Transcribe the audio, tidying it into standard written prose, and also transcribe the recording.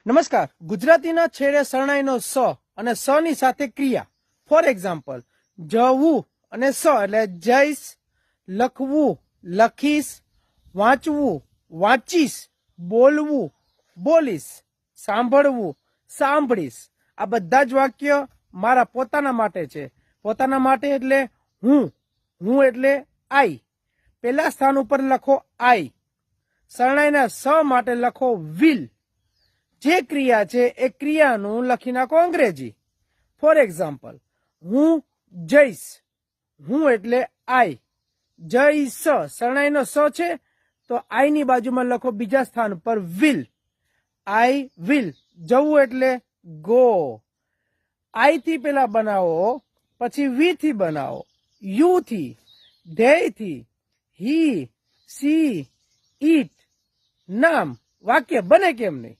નમસ્કાર. ગુજરાતીના છેડે શરણાઈનો સ અને સ ની સાથે ક્રિયા. ફોર એક્ઝામ્પલ, જવું અને સ એટલે જઈશ, લખવું, લખીશ, વાંચવું, વાંચીશ, બોલવું, બોલીશ, સાંભળવું, સાંભળીશ. આ બધા જ વાક્ય મારા પોતાના માટે છે. પોતાના માટે એટલે હું એટલે આઈ. પહેલા સ્થાન ઉપર લખો આઈ. શરણાઈના સ માટે લખો વિલ. જે ક્રિયા છે એ ક્રિયાનું લખી નાખો અંગ્રેજી. ફોર એક્ઝામ્પલ, હું જઈશ. હું એટલે આઈ. જઈશ શરણાઈનો સ છે તો આઈ ની બાજુમાં લખો બીજા સ્થાન પર વિલ. I will. જવું એટલે ગો. આઈ થી પેલા બનાવો, પછી વી થી બનાવો, યુ થી, ધેય થી, હી, સી, ઈટ. નામ વાક્ય બને કેમ નહીં?